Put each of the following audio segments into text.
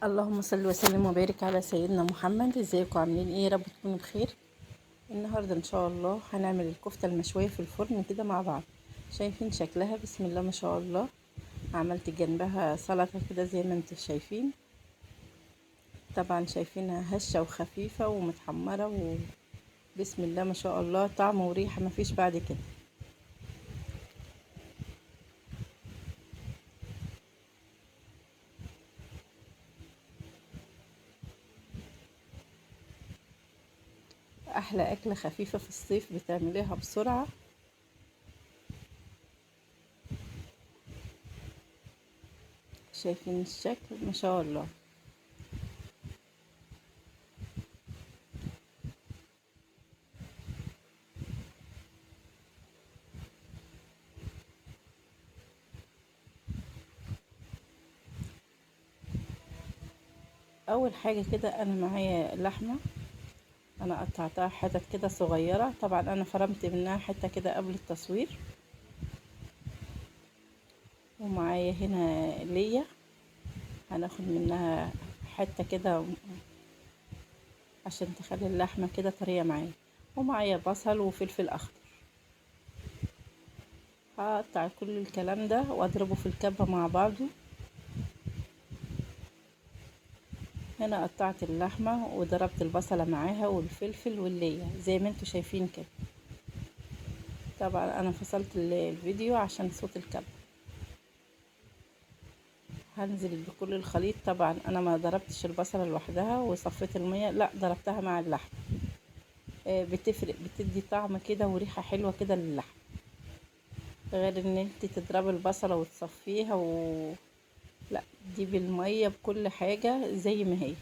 اللهم صل وسلم وبارك على سيدنا محمد. ازيكم عاملين ايه؟ يا رب تكونوا بخير. النهارده ان شاء الله هنعمل الكفته المشويه في الفرن كده مع بعض. شايفين شكلها؟ بسم الله ما شاء الله. عملت جنبها سلطه كده زي ما انتم شايفين. طبعا شايفينها هشه وخفيفه ومتحمره بسم الله ما شاء الله، طعم وريحه مفيش بعد كده. احلى اكله خفيفه في الصيف بتعمليها بسرعه. شايفين الشكل؟ ما شاء الله. اول حاجه كده انا معايا لحمه، انا قطعتها حتت كده صغيرة. طبعا انا فرمت منها حتة كده قبل التصوير. ومعايا هنا ليا، هناخد منها حتة كده عشان تخلي اللحمة كده طرية معايا. ومعايا بصل وفلفل اخضر. هقطع كل الكلام ده واضربه في الكبة مع بعضه. هنا قطعت اللحمة وضربت البصلة معاها والفلفل والليا زي ما انتوا شايفين كده. طبعا انا فصلت الفيديو عشان صوت الكبة. هنزل بكل الخليط. طبعا انا ما ضربتش البصلة لوحدها وصفيت المية، لا ضربتها مع اللحم. بتفرق، بتدي طعم كده وريحة حلوة كده للحم، غير ان انت تضربي البصلة وتصفيها لا، دي بالمية بكل حاجة زي ما هي.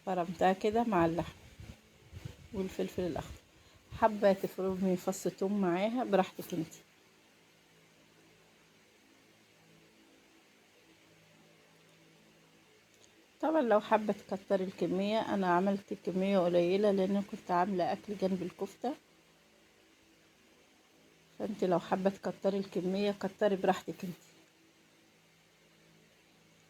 فرمتها كده مع اللحم والفلفل الاخضر. حابة تفرمي فص توم معاها براحتك انت. طبعا لو حابة تكتري الكمية، انا عملت كمية قليلة لان كنت عاملة اكل جنب الكفتة. فانت لو حابة تكتري الكمية كتري براحتك انت.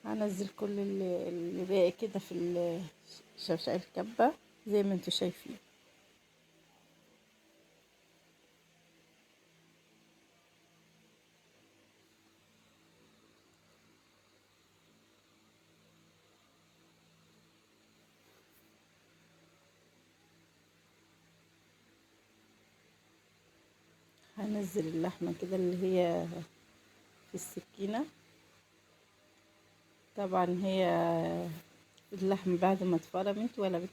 هنزل كل اللي باقي كده في شفشق الكبة زي ما انتوا شايفين. هنزل اللحمة كده اللي هي في السكينة. طبعا هي اللحمة بعد ما اتفرمت ولا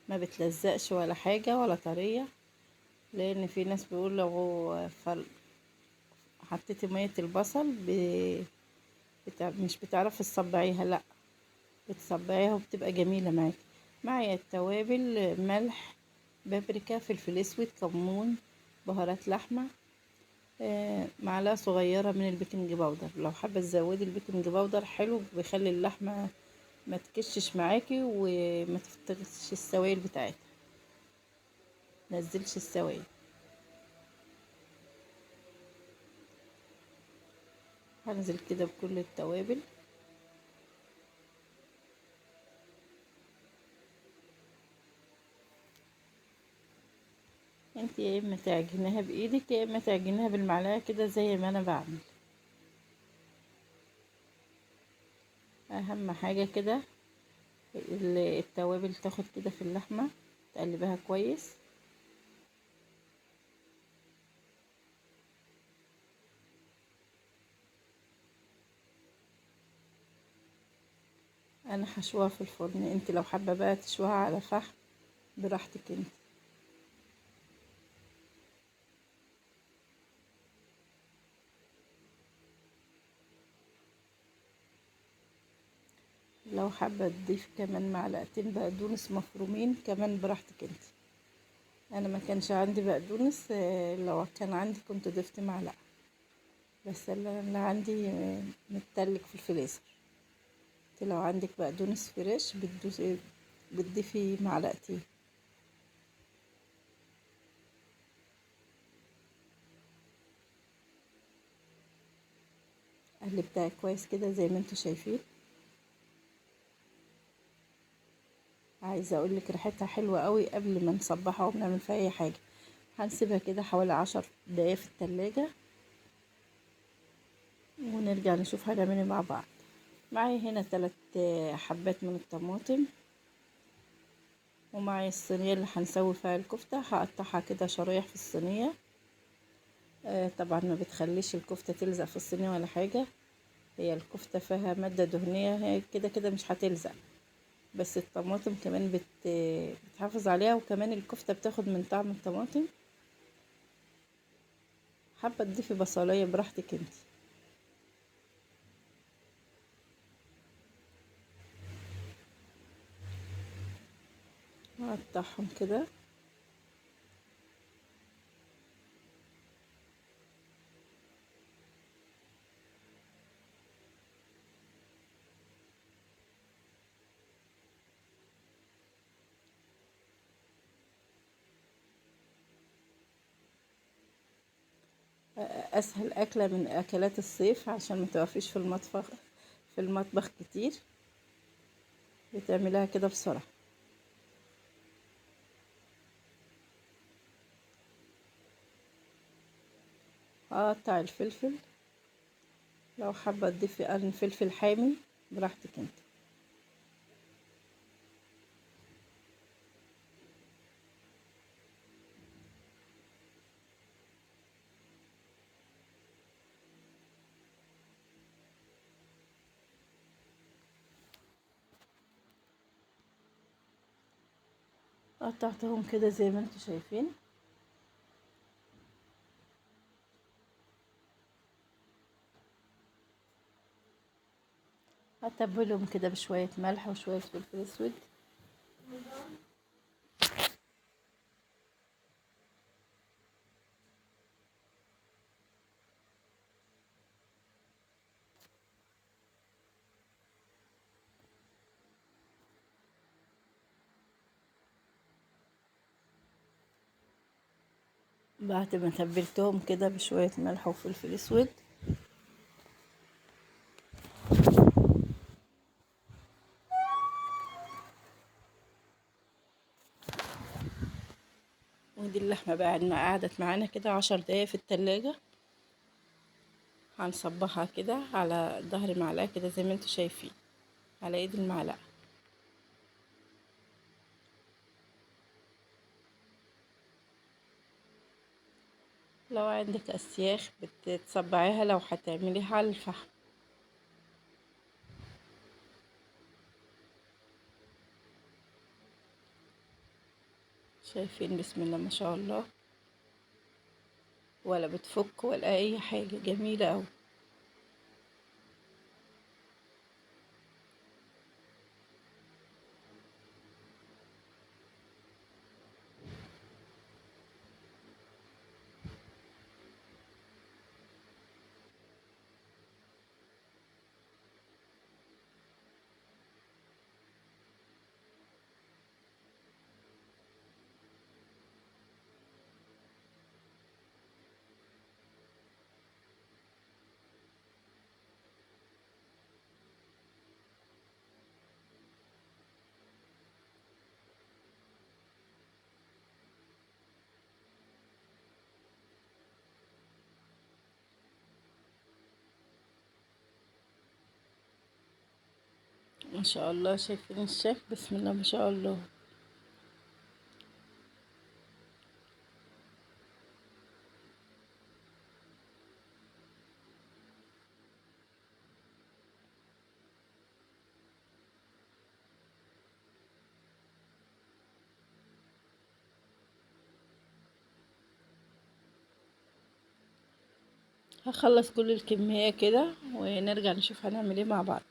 ما بتلزقش ولا حاجة ولا طرية. لان في ناس بيقول لو حطيتي مية البصل مش بتعرفي تصبعيها، لا بتصبعيها وبتبقى جميلة معاكي. معايا التوابل: ملح، بابريكا، فلفل اسود، كمون، بهارات لحمة، معلقة صغيرة من البيكنج باودر. لو حابة تزودي البيكنج باودر حلو، بيخلي اللحمة ما تكشش معاكي وما تفتغش السوائل بتاعتها، نزلش السوائل. هنزل كده بكل التوابل. انت يا اما تعجنيها بايدك يا اما تعجنيها بالمعلقة كده زي ما انا بعمل. اهم حاجة كده التوابل تاخد كده في اللحمة، تقلبها كويس. انا حشوها في الفرن، انت لو حابة بقى تشوها على فحم براحتك انت. لو حابة تضيف كمان معلقتين بقدونس مفرومين كمان براحتك انت. انا ما كانش عندي بقدونس، لو كان عندي كنت ضفت معلقة، بس اللي عندي متلج في الفريزر. انت لو عندك بقدونس فريش بتضيفي معلقتين. قلبتها كويس كده زي ما انتوا شايفين. عايزه اقولك ريحتها حلوه قوي قبل ما نصبحها وبنعمل فيها اي حاجه. هنسيبها كده حوالي 10 دقايق في التلاجة ونرجع نشوف هنعمل ايه مع بعض. معايا هنا 3 حبات من الطماطم، ومعايا الصينيه اللي هنسوي فيها الكفته. هقطعها كده شرايح في الصينيه. طبعا ما بتخليش الكفته تلزق في الصينيه ولا حاجه، هي الكفته فيها ماده دهنيه، هي كده كده مش هتلزق، بس الطماطم كمان بتحافظ عليها، وكمان الكفته بتاخد من طعم الطماطم. حابه تضيفي بصلايه براحتك انت. هقطعهم كده. اسهل اكله من اكلات الصيف عشان ما توقفيش في المطبخ كتير، بتعملها كده بسرعه. هقطع الفلفل، لو حابه تضيفي قرن فلفل حامي براحتك انت. قطعتهم كده زي ما انتوا شايفين. هتبلهم كده بشويه ملح وشويه فلفل اسود. بعد ما تبلتهم كده بشويه ملح وفلفل اسود، ودي اللحمه بقى قعدت معانا كده 10 دقايق في التلاجة. هنصبحها كده على ظهر معلقه كده زي ما انتوا شايفين، على ايد المعلقه. لو عندك اسياخ بتصبعيها لو هتعمليها على الفحم. شايفين؟ بسم الله ما شاء الله، ولا بتفك ولا اي حاجه، جميله اوي. ما شاء الله، شايفين الشيف؟ بسم الله ما شاء الله. هخلص كل الكميه كده ونرجع نشوف هنعمل ايه مع بعض.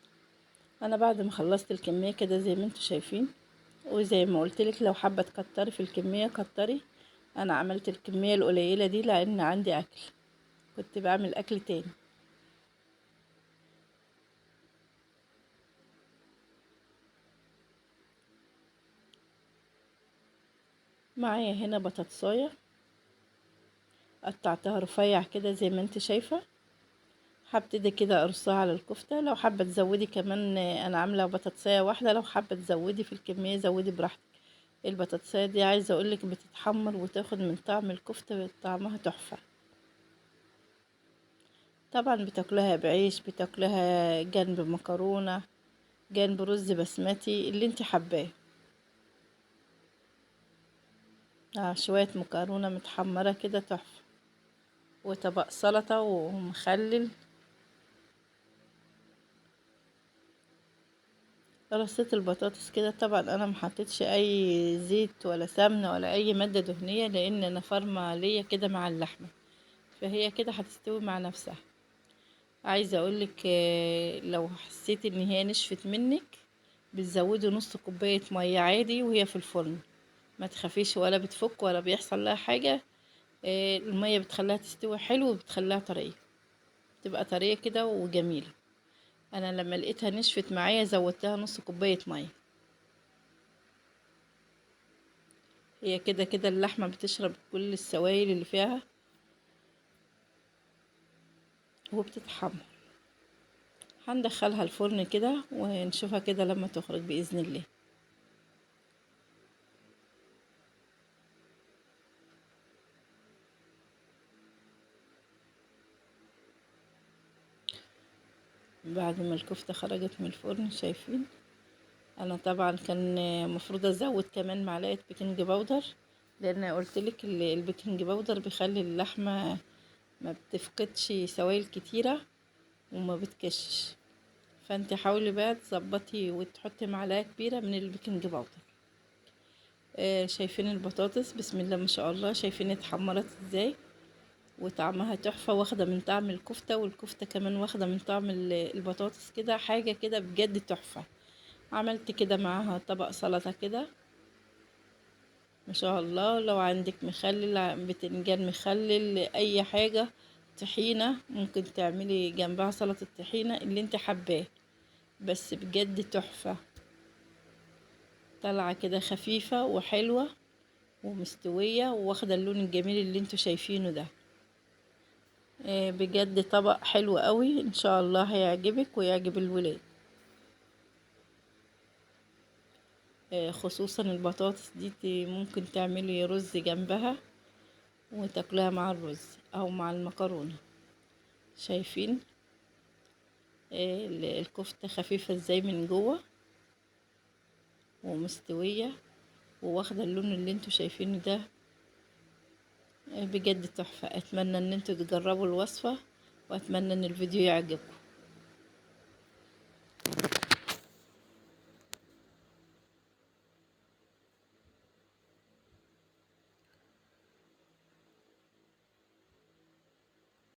انا بعد ما خلصت الكميه كده زي ما انتوا شايفين، وزي ما قلتلك لو حابه تكتري في الكميه كتري. انا عملت الكميه القليله دي لان عندي اكل، كنت بعمل اكل تاني. معايا هنا بطاطسايه، قطعتها رفيع كده زي ما انت شايفه، هبتدي كده ارصها على الكفتة. لو حابة تزودي كمان انا عاملة بطاطساية واحدة، لو حابة تزودي في الكمية زودي براحتك. البطاطساية دي عايزة اقولك بتتحمر وتاخد من طعم الكفتة، طعمها تحفة. طبعا بتاكلها بعيش، بتاكلها جنب مكرونة، جنب رز بسمتي، اللي انت حباه. شوية مكرونة متحمرة كده تحفة، وطبق سلطة ومخلل. رصيت البطاطس كده، طبعا انا محطتش اي زيت ولا سمنة ولا اي مادة دهنية، لان انا فارمة ليا كده مع اللحمة، فهي كده هتستوي مع نفسها. عايزة اقولك لو حسيت ان هي نشفت منك بتزودي نص كوباية مية عادي وهي في الفرن، ما تخافيش ولا بتفك ولا بيحصل لها حاجة. المية بتخليها تستوي حلو وبتخليها طرية، تبقى طرية كده وجميلة. انا لما لقيتها نشفت معايا زودتها نص كوباية مية. هي كده كده اللحمة بتشرب كل السوائل اللي فيها وبتتحمر. هندخلها الفرن كده ونشوفها كده لما تخرج بإذن الله. بعد ما الكفتة خرجت من الفرن شايفين، انا طبعا كان مفروض ازود كمان معلقة بيكنج باودر، لان قلتلك البيكنج باودر بيخلي اللحمة ما بتفقدش سوائل كتيرة وما بتكشش. فانت حاولي بقى تظبطي وتحطي معلقة كبيرة من البيكنج باودر. شايفين البطاطس بسم الله ما شاء الله، شايفين اتحمرت ازاي وطعمها تحفة، واخدة من طعم الكفتة، والكفتة كمان واخدة من طعم البطاطس، كده حاجة كده بجد تحفة. عملت كده معاها طبق سلطة كده ما شاء الله. لو عندك مخلل بتنجان مخلل اي حاجة، طحينة ممكن تعملي جنبها سلطة طحينة اللي انت حباه، بس بجد تحفة. طالعة كده خفيفة وحلوة ومستوية واخدة اللون الجميل اللي انتوا شايفينه ده. بجد طبق حلو قوي، ان شاء الله هيعجبك ويعجب الولاد. خصوصا البطاطس دي ممكن تعملي رز جنبها وتاكلها مع الرز او مع المكرونة. شايفين الكفتة خفيفة ازاي من جوه ومستوية وواخدة اللون اللي انتوا شايفينه ده. بجد تحفة. اتمنى ان انتوا تجربوا الوصفة، واتمنى ان الفيديو يعجبكم.